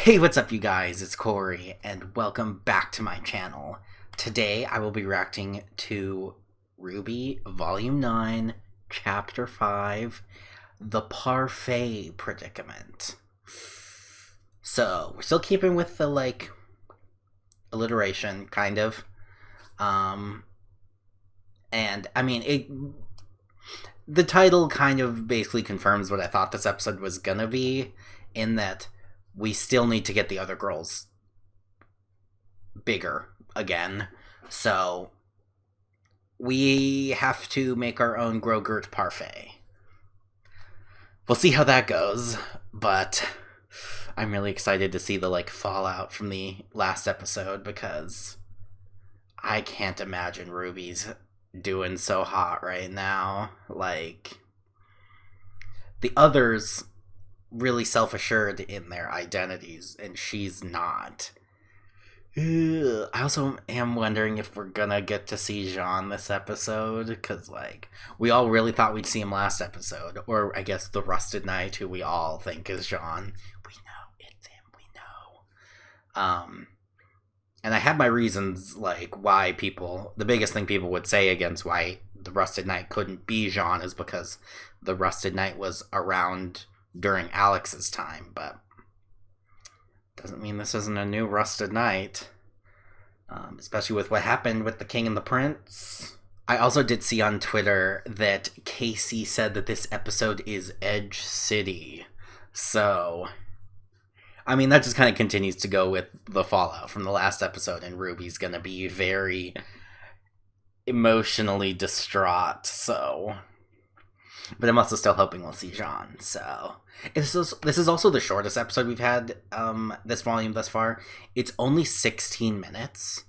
Hey, what's up you guys? It's Cory, and welcome back to my channel. Today I will be reacting to RWBY Volume 9, Chapter 5, The Parfait Predicament. So, we're still keeping with the, alliteration, kind of. And, I mean, the title kind of basically confirms what I thought this episode was gonna be, in that we still need to get the other girls bigger again. So we have to make our own Grogurt Parfait. We'll see how that goes, but I'm really excited to see the fallout from the last episode, because I can't imagine RWBY's doing so hot right now. The others really self-assured in their identities, and she's not. Ugh. I also am wondering if we're gonna get to see Jean this episode, because, we all really thought we'd see him last episode, or I guess the Rusted Knight, who we all think is Jean. We know, it's him, we know. And I have my reasons, why the biggest thing people would say against why the Rusted Knight couldn't be Jean is because the Rusted Knight was around during Alex's time, but doesn't mean this isn't a new Rusted Knight, especially with what happened with the King and the Prince. I also did see on Twitter that Casey said that this episode is Edge City, so I mean that just kind of continues to go with the fallout from the last episode, and RWBY's gonna be very emotionally distraught, so. But I'm also still hoping we'll see Jean, so. This is also the shortest episode we've had this volume thus far. It's only 16 minutes,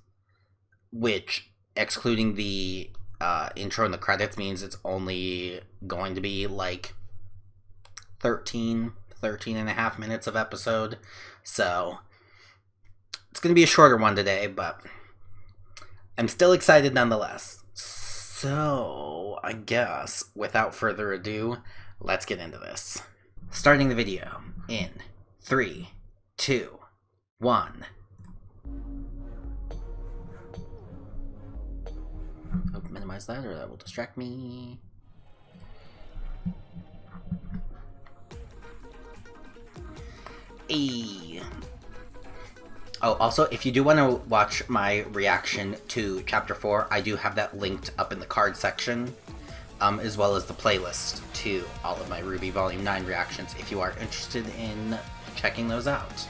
which, excluding the intro and the credits, means it's only going to be 13 and a half minutes of episode. So, it's going to be a shorter one today, but I'm still excited nonetheless. So, I guess, without further ado, let's get into this. Starting the video in 3, 2, 1. Hope minimize that, or that will distract me. Hey. Oh, also, if you do want to watch my reaction to Chapter 4, I do have that linked up in the card section, as well as the playlist to all of my RWBY Volume 9 reactions, if you are interested in checking those out.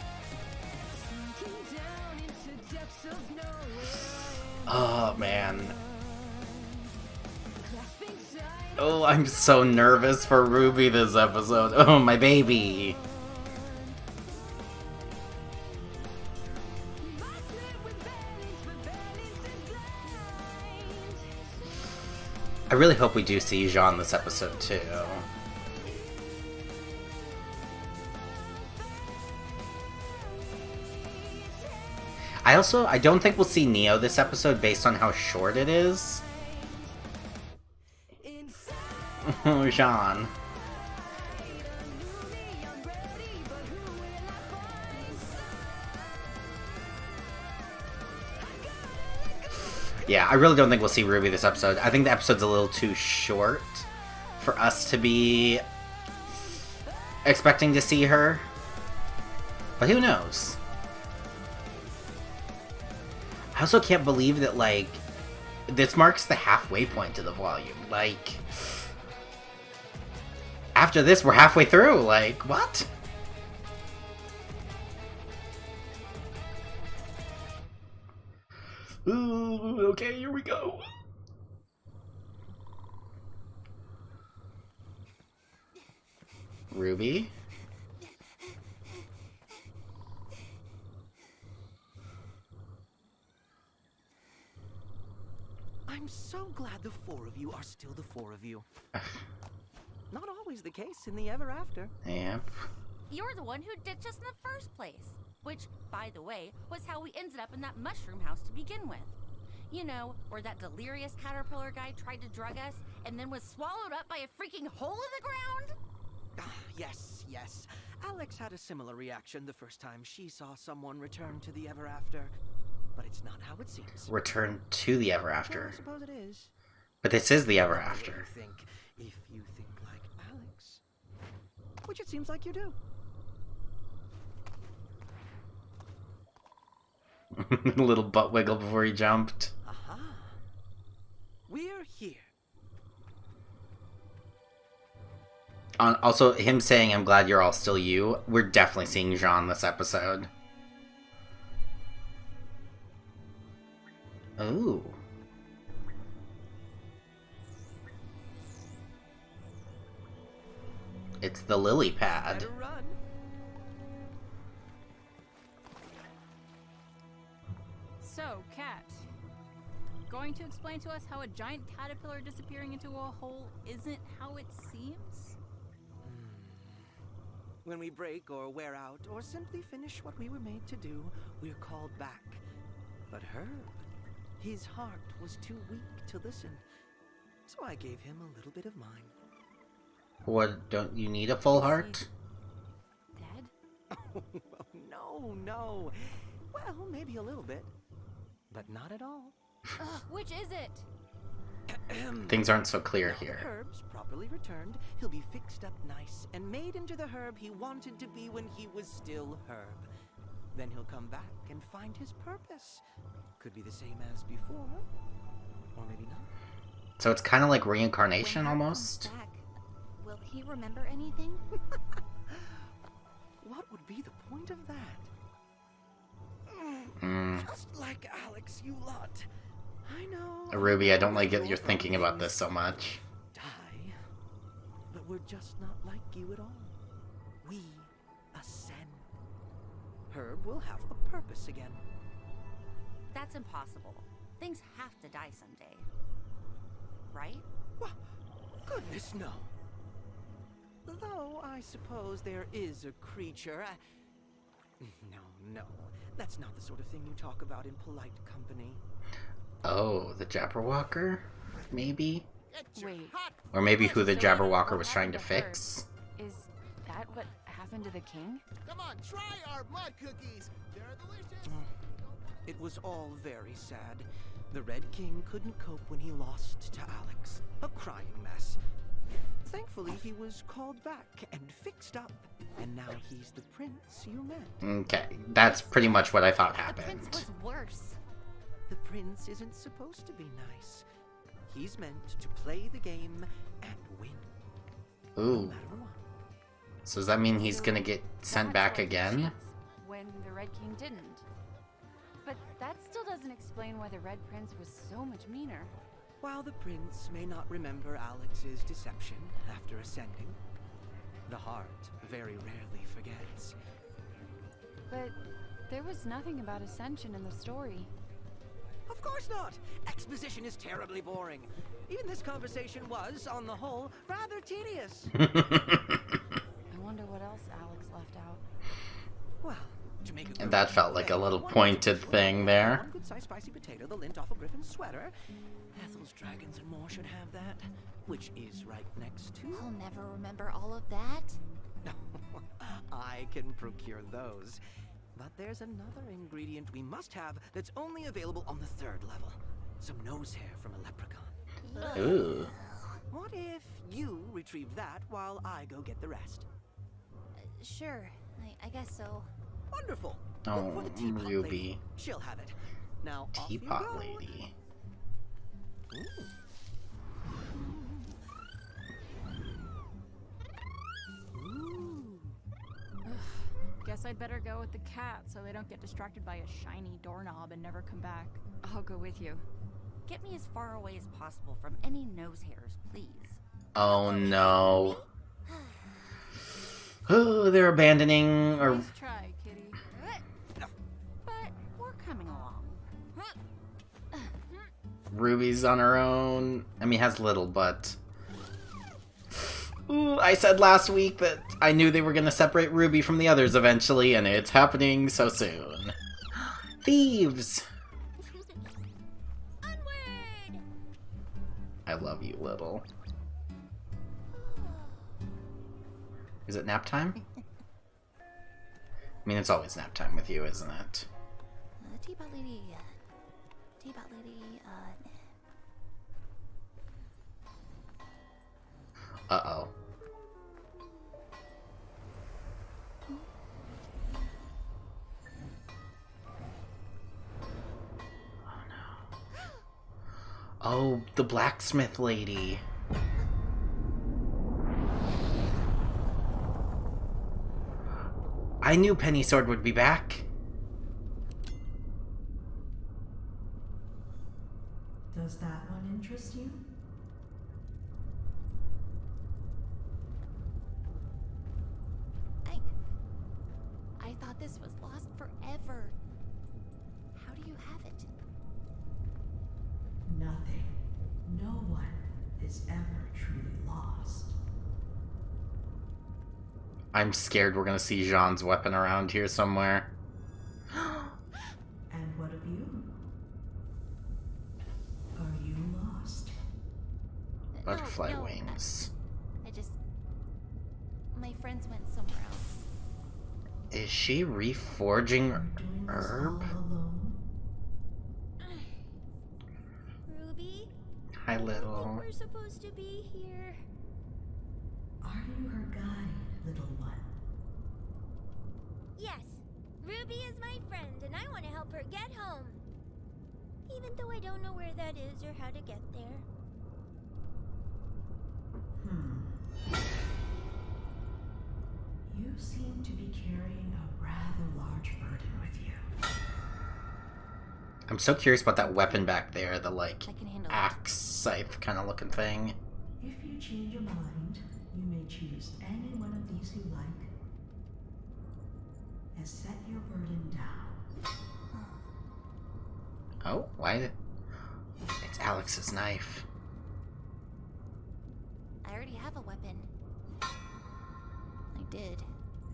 Oh, man. Oh, I'm so nervous for RWBY this episode. Oh, my baby. I really hope we do see Jean this episode, too. I don't think we'll see Neo this episode based on how short it is. Oh, Jean. Yeah, I really don't think we'll see RWBY this episode. I think the episode's a little too short for us to be expecting to see her. But who knows? I also can't believe that, this marks the halfway point of the volume. After this, we're halfway through. What? Ooh, okay, here we go. RWBY? I'm so glad the four of you are still the four of you. Not always the case in the ever after. Yep. You're the one who ditched us in the first place. Which, by the way, was how we ended up in that mushroom house to begin with. You know, where that delirious caterpillar guy tried to drug us and then was swallowed up by a freaking hole in the ground? Yes, yes. Alex had a similar reaction the first time she saw someone return to the ever after. But it's not how it seems. Return to the ever Well, after. I suppose it is. But this is the ever Not the way after. you think, if you think like Alex. Which it seems like you do. Little butt wiggle before he jumped. Aha. We're here. Also, him saying, "I'm glad you're all still you." We're definitely seeing Jean this episode. Ooh. It's the lily pad. Better run. So, Cat, going to explain to us how a giant caterpillar disappearing into a hole isn't how it seems? When we break or wear out or simply finish what we were made to do, we're called back. But Herb, his heart was too weak to listen. So I gave him a little bit of mine. What, don't you need a full heart? Dead? Oh, no. Well, maybe a little bit. But not at all. Which is it? Things aren't so clear here. Herb's properly returned. He'll be fixed up nice and made into the Herb he wanted to be when he was still Herb. Then he'll come back and find his purpose. Could be the same as before, or maybe not. So it's kind of like reincarnation When Herb almost? comes back, will he remember anything? What would be the point of that? Mm. Just like Alex, you lot. I know. Ruby, I don't like it you're thinking about this so much. Die. But we're just not like you at all. We ascend. Herb will have a purpose again. That's impossible. Things have to die someday. Right? Well, goodness no. Though I suppose there is a creature. No. That's not the sort of thing you talk about in polite company. Oh, the Jabberwocker? Maybe? Wait, Or maybe who the So Jabberwocker what was trying to happened to fix. is that what happened to the king? Come on, try our mud cookies. They're delicious. It was all very sad. The Red King couldn't cope when he lost to Alex. A crying mess. Thankfully, he was called back and fixed up. And now he's the prince you met. Okay, that's pretty much what I thought The happened. prince was worse. The prince isn't supposed to be nice. He's meant to play the game and win. No Ooh. matter what. So does that mean he's gonna get sent That's back what again? chance When the Red King didn't. But that still doesn't explain why the Red Prince was so much meaner. While the prince may not remember Alex's deception after ascending, the heart very rarely forgets. But there was nothing about Ascension in the story. Of course not! Exposition is terribly boring. Even this conversation was, on the whole, rather tedious. I wonder what else Alex left out. Well, to make a And that felt like a little pointed thing there. One good-sized spicy potato, the lint off a griffin's sweater. Ethel's dragons and more should have that, which is right next to. I'll never remember all of that. I can procure those. But there's another ingredient we must have that's only available on the 3rd level. Some nose hair from a leprechaun. Ooh. What if you retrieve that while I go get the rest? Sure, I guess so. Wonderful. Oh, Look for the teapot Ruby. lady. She'll have it. Now off you Teapot go. lady. Guess I'd better go with the cat so they don't get distracted by a shiny doorknob and never come back. I'll go with you. Get me as far away as possible from any nose hairs, please. Oh no. Oh, they're abandoning or Nice try, kitty. But we're coming along. Ruby's on her own. I mean, has little, but... Ooh, I said last week that I knew they were gonna separate Ruby from the others eventually, and it's happening so soon. Thieves! Onward! I love you, little. Is it nap time? I mean, it's always nap time with you, isn't it? Teapot lady. Teapot lady. Uh-oh. Oh no. Oh, the blacksmith lady. I knew Penny Sword would be back. Does that one interest you? I thought this was lost forever. How do you have it? Nothing. No one is ever truly lost. I'm scared we're gonna see Jean's weapon around here somewhere. And what of you? Are you lost? Butterfly No, wings. I just... My friends went somewhere else. Is she reforging You're doing this all herb? alone? Ruby, Hi, I don't think little. we're supposed to be here. Are you her guide, little one? Yes, Ruby is my friend, and I want to help her get home. Even though I don't know where that is or how to get there. You seem to be carrying a rather large burden with you. I'm so curious about that weapon back there, the like I can handle it. axe scythe kind of looking thing. If you change your mind, you may choose any one of these you like. And set your burden down. Oh, why? It's Alex's knife. I already have a weapon. I did.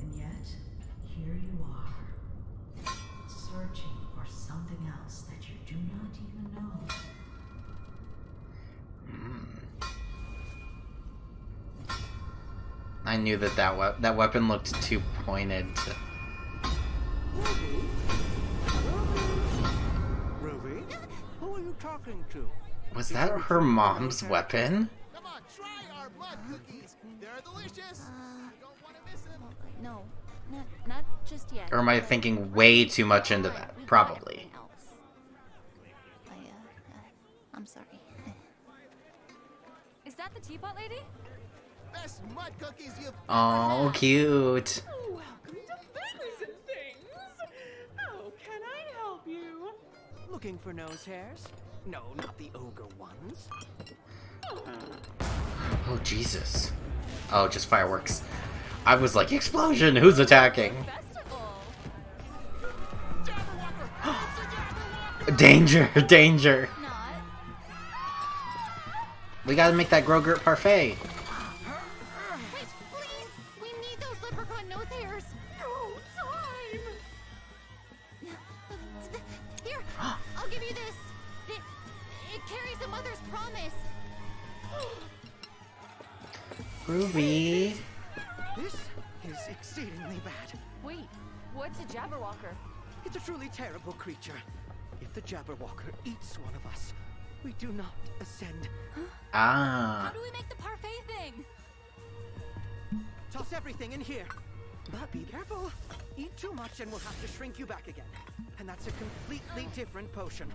And yet, here you are, searching for something else that you do not even know. I knew that weapon looked too pointed to... Ruby? Who are you talking to? Was that her mom's weapon? Come on, try our mud cookies. They're delicious. You don't want to miss them. No, not just yet. Or am I thinking way too much into that? We got Probably. everything else. I'm sorry. Is that the teapot lady? Best mud cookies you've Oh, cute. Welcome to Berries and Things. How can I help you? Looking for nose hairs? No, not the ogre ones. Oh, Jesus. Oh, just fireworks. I was like, explosion! Who's attacking? Festival. Danger! Danger! Not. We gotta make that Grogurt Parfait. Wait, please! We need those leprechaun nose hairs! No time. Here, I'll give you this. It carries a mother's promise. Ruby. This is exceedingly bad. Wait, what's a Jabberwocker? It's a truly terrible creature. If the Jabberwocker eats one of us, we do not ascend. Ah. How do we make the parfait thing? Toss everything in here. But be careful. Eat too much and we'll have to shrink you back again. And that's a completely different potion.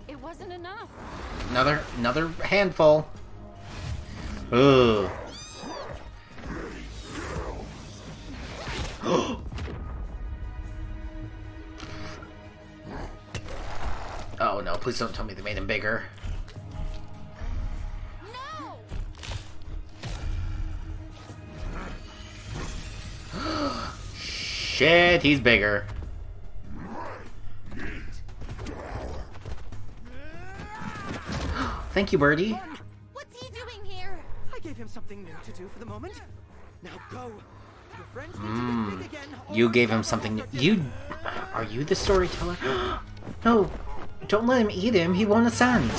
It wasn't enough. Another handful. Ugh. Oh no, please don't tell me they made him bigger. No! Shit, he's bigger. Thank you, Birdie. What's he doing here? I gave him something new to do for the moment. Now go. Your friends need to get big again. You or gave him Jabberwocker something new. did. You... Are you the storyteller? No. Don't let him eat him, he won't ascend.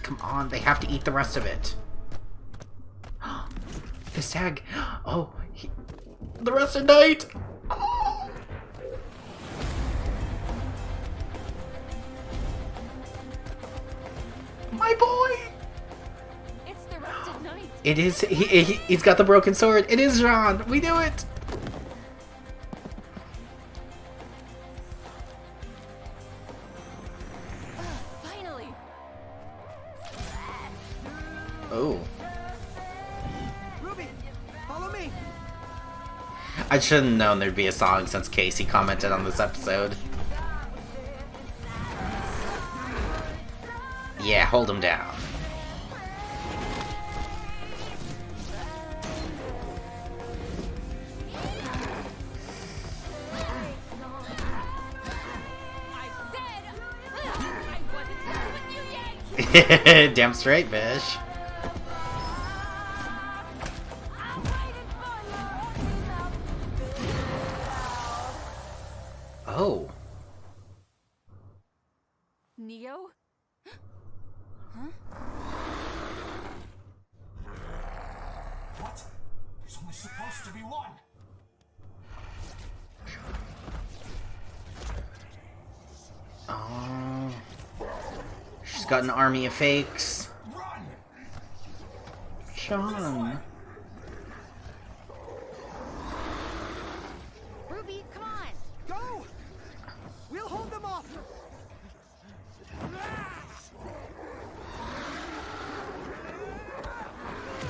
Come on, they have to eat the rest of it. The stag. Oh, the rest of night. Oh. My boy. It's the Rusted Knight. It is. He's got the broken sword. It is Jean. We do it. Finally. Oh. Ruby, follow me. I should have known there'd be a song since Casey commented on this episode. Yeah, hold him down. Damn straight, bitch. Oh. Neo? Huh? What? There's only supposed to be one. Oh. She's got an army of fakes. Run! Sean. Ruby, come on! Go! We'll hold them off.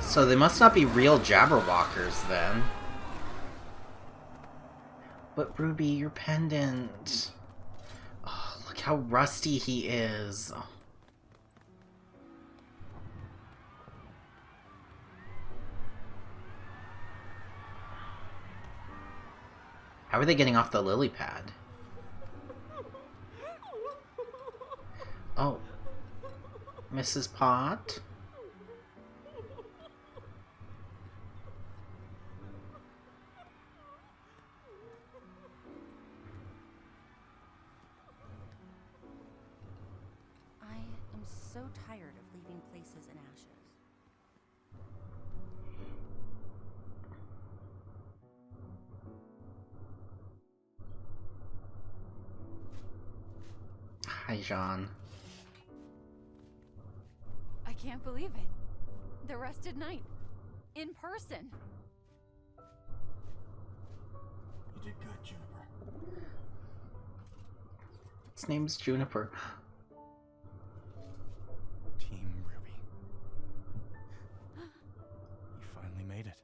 So they must not be real Jabberwockers then. But Ruby, your pendant. Oh, look how rusty he is. Oh. How are they getting off the lily pad? Oh. Mrs. Pot? I am so tired of leaving places in ashes. Hi, Jean. I can't believe it. The Rusted Knight. In person. You did good, Juniper. His name's Juniper. Team Ruby. You finally made it.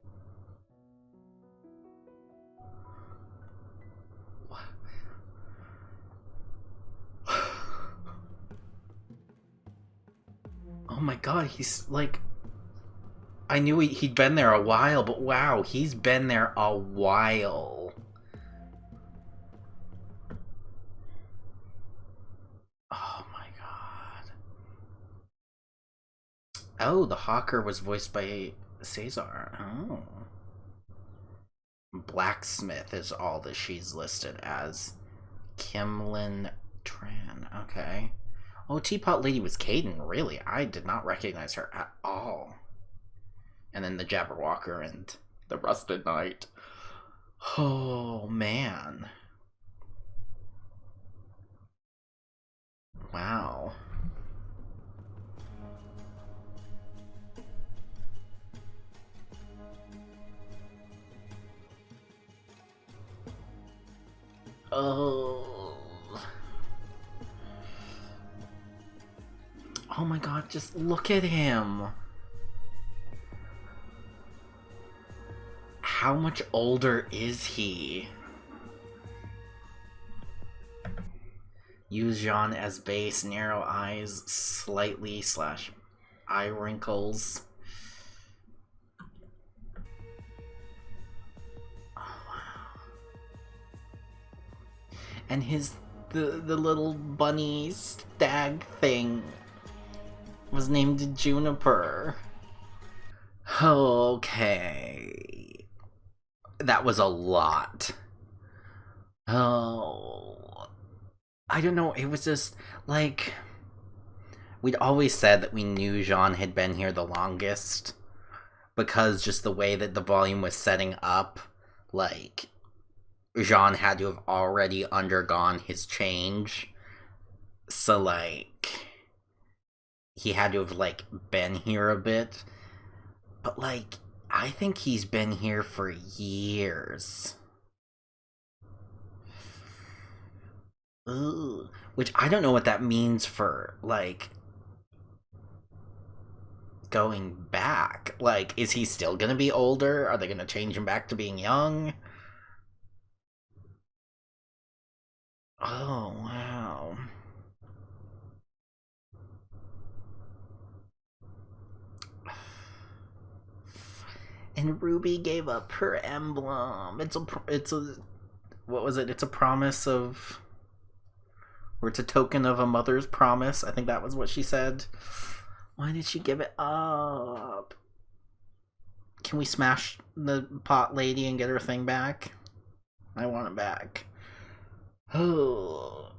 Oh my god, he's like... I knew he'd been there a while, but wow, he's been there a while. Oh my god. Oh, the Hawker was voiced by Cesar. Oh. Blacksmith is all that she's listed as. Kimlin Tran. Okay. Oh, Teapot Lady was Caden, really? I did not recognize her at all. And then the Jabberwocker and the Rusted Knight. Oh, man. Wow. Oh. Oh my god, just look at him. How much older is he? Use Jean as base, narrow eyes, slightly / eye wrinkles. Oh wow. And the little bunny stag thing was named Juniper. Okay. That was a lot. Oh, I don't know. It was just like we'd always said that we knew Jean had been here the longest because just the way that the volume was setting up, like Jean had to have already undergone his change. So like he had to have like been here a bit. But like I think he's been here for years. Ooh, which I don't know what that means for, like, going back. Like, is he still gonna be older? Are they gonna change him back to being young? Oh, wow. And Ruby gave up her emblem. It's a, what was it? It's a promise of, or it's a token of a mother's promise. I think that was what she said. Why did she give it up? Can we smash the pot lady and get her thing back? I want it back. Oh.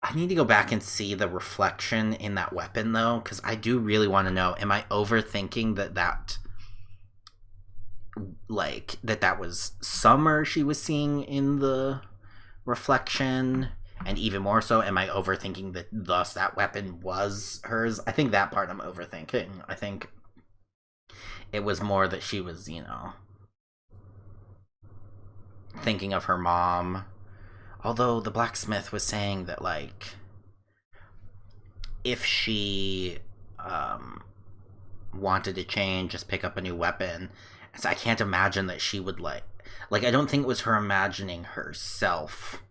I need to go back and see the reflection in that weapon, though, because I do really want to know, am I overthinking that was Summer she was seeing in the reflection? And even more so, am I overthinking that thus that weapon was hers? I think that part I'm overthinking. I think it was more that she was, thinking of her mom. Although the blacksmith was saying that, like, if she wanted to change, just pick up a new weapon. So I can't imagine that she would, like, I don't think it was her imagining herself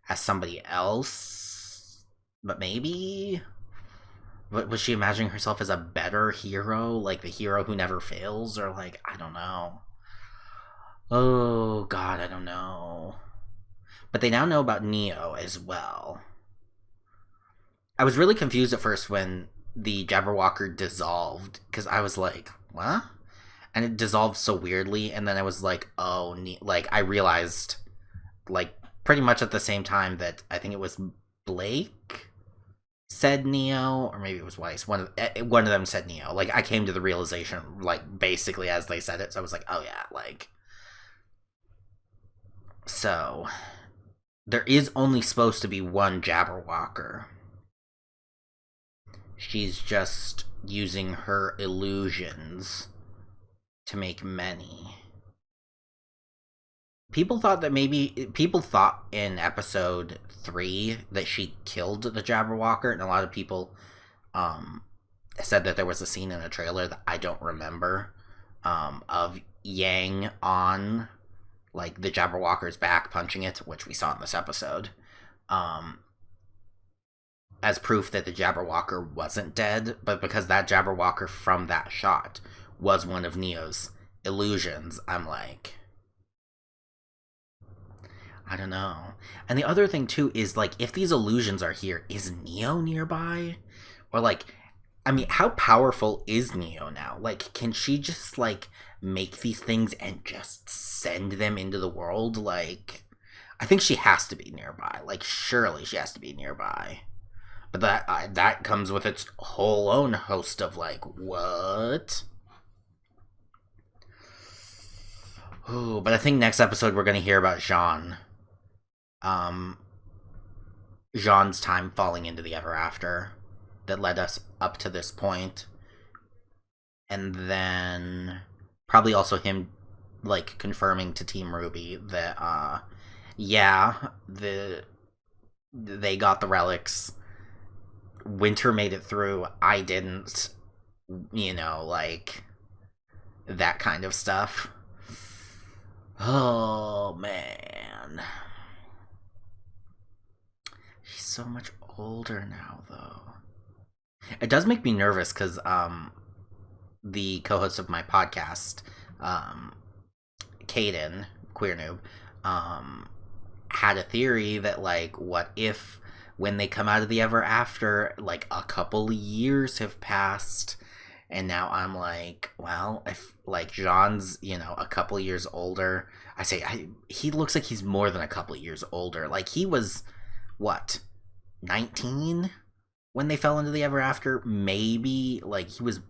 as somebody else, but maybe? Was she imagining herself as a better hero, like the hero who never fails, or like, I don't know. Oh god, I don't know. But they now know about Neo as well. I was really confused at first when the Jabberwocker dissolved, because I was like, what? And it dissolved so weirdly, and then I was like, oh, like, I realized, like, pretty much at the same time that I think it was Blake said Neo, or maybe it was Weiss. One of them said Neo. Like, I came to the realization, like, basically as they said it, so I was like, oh yeah, like. So, there is only supposed to be one Jabberwocker. She's just using her illusions to make many. People thought in episode 3 that she killed the Jabberwocker, and a lot of people said that there was a scene in a trailer that I don't remember of Yang on, like, the Jabberwocker's back punching it, which we saw in this episode, as proof that the Jabberwocker wasn't dead, but because that Jabberwocker from that shot was one of Neo's illusions, I'm like, I don't know. And the other thing, too, is, like, if these illusions are here, is Neo nearby? Or, like, I mean, how powerful is Neo now? Like, can she just, like, make these things and just send them into the world? Like, I think she has to be nearby. Like, surely she has to be nearby. But that comes with its whole own host of, like, what? Ooh, but I think next episode we're going to hear about Jean. Jean's time falling into the ever after that led us up to this point. And then probably also him, like, confirming to Team RWBY that, yeah, they got the relics. Winter made it through. I didn't. Like, that kind of stuff. Oh, man. She's so much older now, though. It does make me nervous, because, the co-host of my podcast, Caden, Queer Noob, had a theory that, like, what if when they come out of the ever after, like, a couple years have passed, And now I'm like, well, if like Jean's, you know, a couple years older, he looks like he's more than a couple years older. Like he was what, 19 when they fell into the ever after? Maybe like he was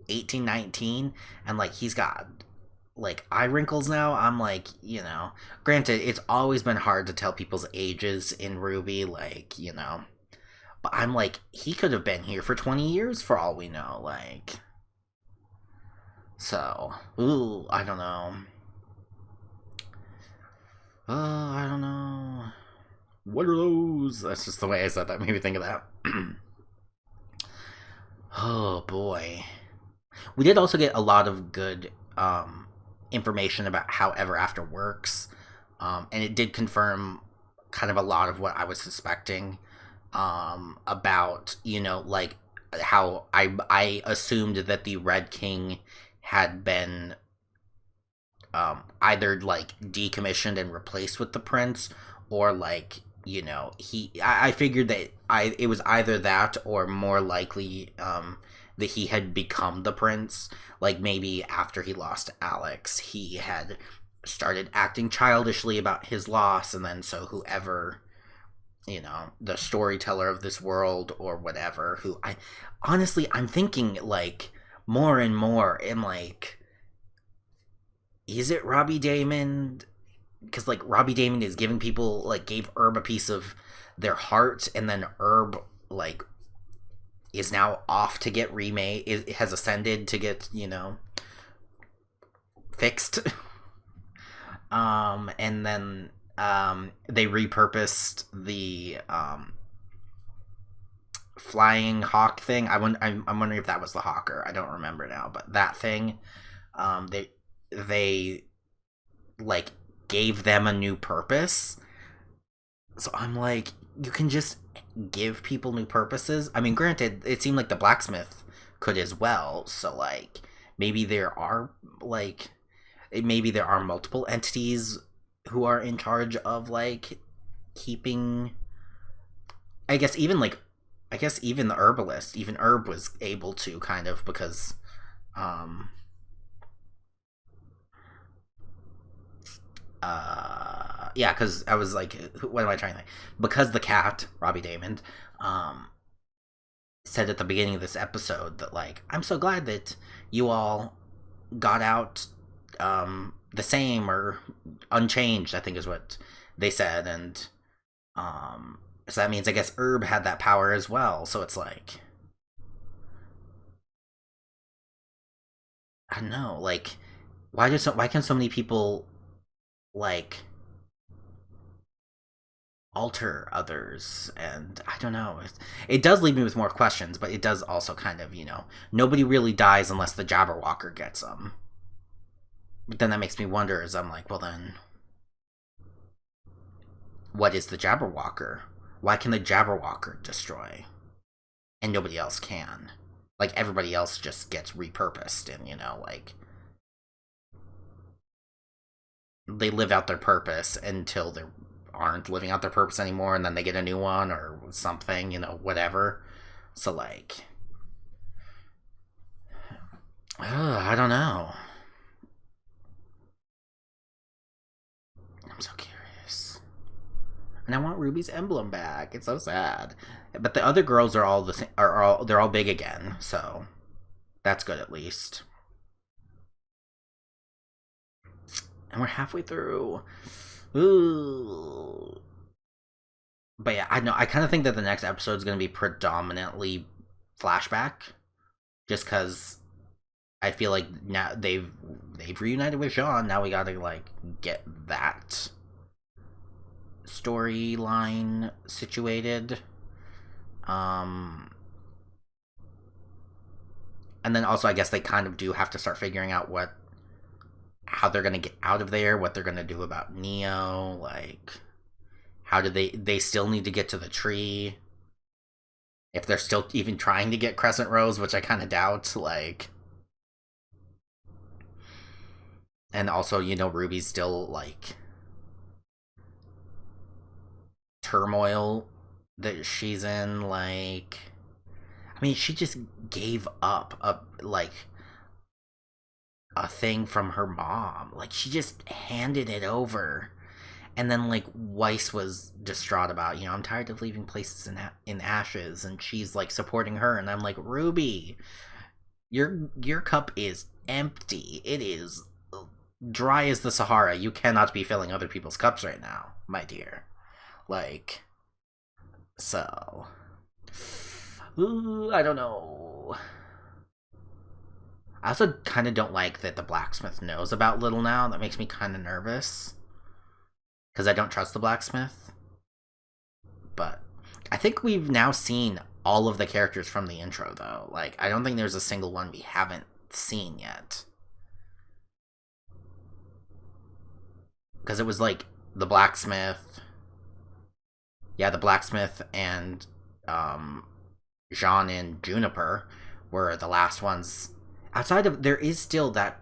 18, 19, and like he's got like eye wrinkles now. I'm like, you know, granted, it's always been hard to tell people's ages in RWBY, like, you know, but I'm like, he could have been here for 20 years for all we know, like. So, ooh, I don't know. I don't know. What are those? That's just the way I said that. Made me think of that. Oh boy. We did also get a lot of good information about how Ever After works, and it did confirm kind of a lot of what I was suspecting about, you know, like how I assumed that the Red King had been either like decommissioned and replaced with the prince, or like, you know, I figured that it was either that or more likely that he had become the prince. Like maybe after he lost Alex, he had started acting childishly about his loss, and then so whoever, you know, the storyteller of this world or whatever, who I'm thinking like more and more, and like, is it Robbie Damon? Because like Robbie Damon is giving people, like, gave RWBY a piece of their heart, and then RWBY like is now off to get remade. It has ascended to get, you know, fixed. And then they repurposed the flying hawk thing. I'm wondering if that was the hawker. I don't remember now, but that thing, they like gave them a new purpose. So I'm like, you can just give people new purposes. I mean, granted, it seemed like the blacksmith could as well. So like, maybe there are multiple entities who are in charge of like keeping. I guess even the herbalist, even Herb was able to kind of, because yeah, because I was like, what am I trying to think? Because the cat, Robbie Damon, said at the beginning of this episode that, like, I'm so glad that you all got out the same or unchanged, I think is what they said. And so that means, I guess, Herb had that power as well. So it's like, I don't know, like, why can so many people like alter others? And I don't know, it does leave me with more questions, but it does also kind of, you know, nobody really dies unless the Jabberwocker gets them. But then that makes me wonder, as I'm like, well then, what is the Jabberwocker? Why can the Jabberwocker destroy and nobody else can? Like, everybody else just gets repurposed, and, you know, like, they live out their purpose until they aren't living out their purpose anymore, and then they get a new one or something, you know, whatever. So like, I don't know. I'm so curious, and I want Ruby's emblem back. It's so sad. But the other girls are all they're all big again, so that's good at least. And we're halfway through. Ooh. But yeah, I know. I kind of think that the next episode is going to be predominantly flashback, just because I feel like now they've reunited with Jean. Now we got to like get that storyline situated. And then also, I guess they kind of do have to start figuring out how they're gonna get out of there, what they're gonna do about Neo, like, how do they still need to get to the tree, if they're still even trying to get Crescent Rose, which I kind of doubt, like. And also, you know, Ruby's still like turmoil that she's in, like, I mean, she just gave up a thing from her mom. Like, she just handed it over. And then, like, Weiss was distraught about, I'm tired of leaving places in ashes. And she's, like, supporting her. And I'm like, Ruby, your cup is empty. It is dry as the Sahara. You cannot be filling other people's cups right now, my dear. Like, so... Ooh, I don't know. I also kind of don't like that the blacksmith knows about Little now. That makes me kind of nervous. Because I don't trust the blacksmith. But I think we've now seen all of the characters from the intro, though. Like, I don't think there's a single one we haven't seen yet. Because it was like the blacksmith. Yeah, the blacksmith and Jean and Juniper were the last ones. Outside of, there is still that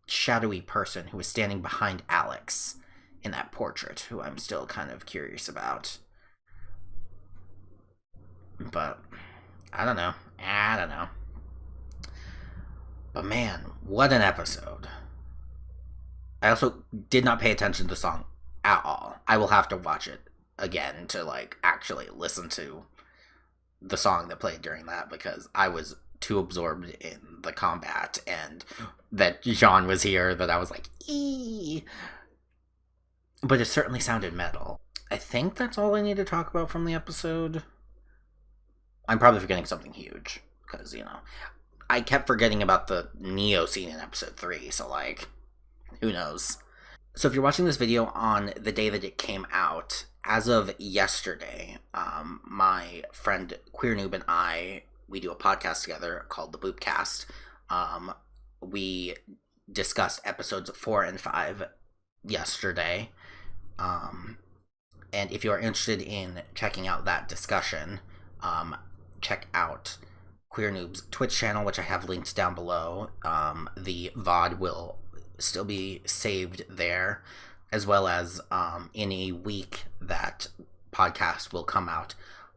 shadowy person who was standing behind Alex in that portrait, who I'm still kind of curious about. But, I don't know. But man, what an episode. I also did not pay attention to the song at all. I will have to watch it again to, like, actually listen to the song that played during that, because I was too absorbed in the combat and that Jean was here that I was like, eee. But it certainly sounded metal. I think that's all I need to talk about from the episode. I'm probably forgetting something huge, because, I kept forgetting about the Neo scene in episode 3, so, like, who knows? So if you're watching this video on the day that it came out, as of yesterday, my friend Queer Noob and I, we do a podcast together called the Boopcast. We discussed episodes 4 and 5 yesterday. And if you are interested in checking out that discussion, check out Queer Noob's Twitch channel, which I have linked down below. The VOD will still be saved there, as well as in a week that podcast will come out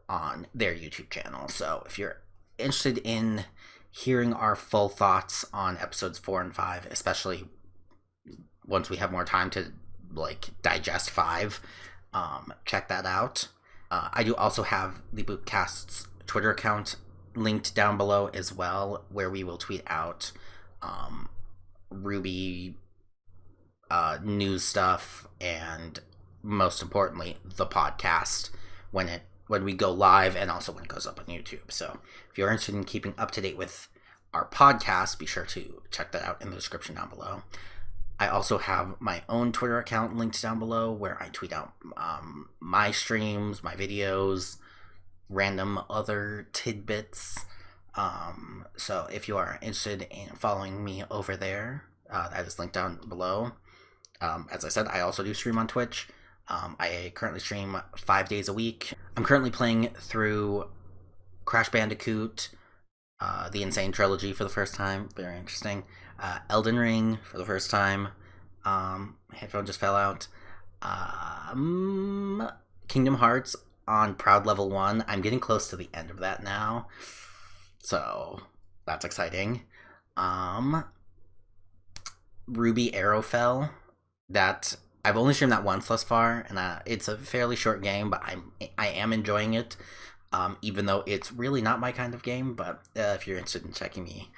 on their YouTube channel. So if you're interested in hearing our full thoughts on episodes 4 and 5, especially once we have more time to, like, digest 5, check that out. I do also have the Boopcast's Twitter account linked down below as well, where we will tweet out RWBY news stuff, and most importantly, the podcast when we go live, and also when it goes up on YouTube. So if you're interested in keeping up to date with our podcast, be sure to check that out in the description down below. I also have my own Twitter account linked down below, where I tweet out my streams, my videos, random other tidbits. So if you are interested in following me over there, that is linked down below. As I said, I also do stream on Twitch. I currently stream 5 days a week. I'm currently playing through Crash Bandicoot, the Insane Trilogy for the first time. Very interesting. Elden Ring for the first time. My headphone just fell out. Kingdom Hearts on Proud Level 1. I'm getting close to the end of that now, so that's exciting. RWBY Arrowfell. That I've only streamed that once thus far, and it's a fairly short game, but I am enjoying it, even though it's really not my kind of game. But if you're interested in checking me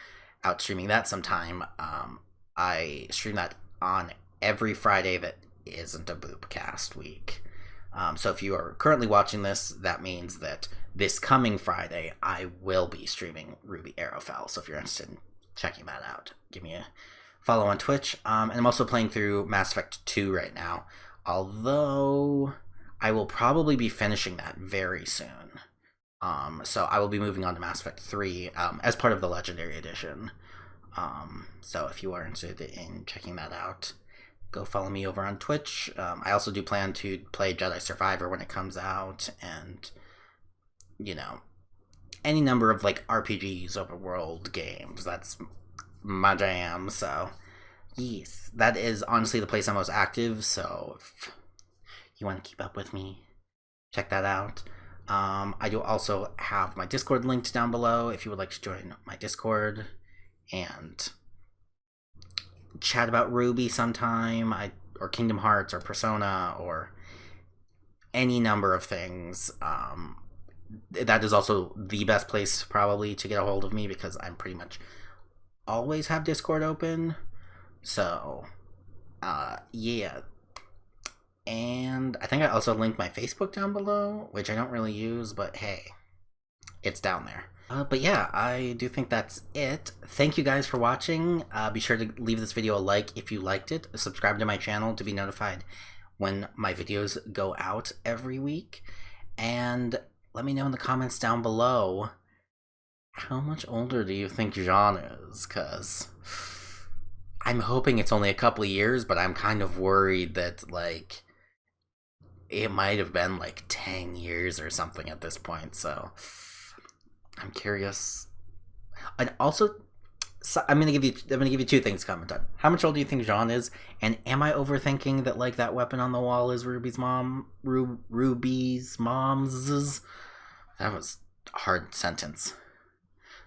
out streaming that sometime, I stream that on every Friday that isn't a Boopcast week. So if you are currently watching this, that means that this coming Friday I will be streaming RWBY Arrowfell. So if you're interested in checking that out, give me a follow on Twitch. And I'm also playing through Mass Effect 2 right now, although I will probably be finishing that very soon. So I will be moving on to Mass Effect 3 as part of the Legendary Edition. So if you are interested in checking that out, go follow me over on Twitch. I also do plan to play Jedi Survivor when it comes out, and, any number of, like, RPGs, open world games. That's my jam. So yes, that is honestly the place I'm most active. So if you want to keep up with me, check that out. I do also have my Discord linked down below if you would like to join my Discord and chat about RWBY sometime, or Kingdom Hearts, or Persona, or any number of things. That is also the best place probably to get a hold of me, because I'm pretty much always have Discord open. So, yeah. And I think I also linked my Facebook down below, which I don't really use, but hey, it's down there. But yeah, I do think that's it. Thank you guys for watching. Be sure to leave this video a like if you liked it. Subscribe to my channel to be notified when my videos go out every week. And let me know in the comments down below, how much older do you think Jean is? Because I'm hoping it's only a couple of years, but I'm kind of worried that, like, it might have been like 10 years or something at this point. So I'm curious. And also, so I'm gonna give you two things to comment on. How much older do you think Jean is? And am I overthinking that, like, that weapon on the wall is Ruby's mom? Ruby's mom's? That was a hard sentence.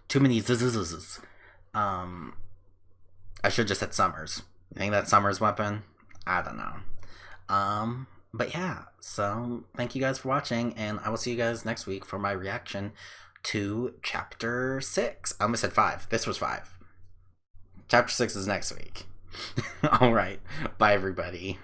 Too many zzzzzz's. I should just said Summers. You think that's Summers' weapon? I don't know. But yeah, so thank you guys for watching, and I will see you guys next week for my reaction to Chapter 6. I almost said 5. This was 5. Chapter 6 is next week. Alright, bye everybody.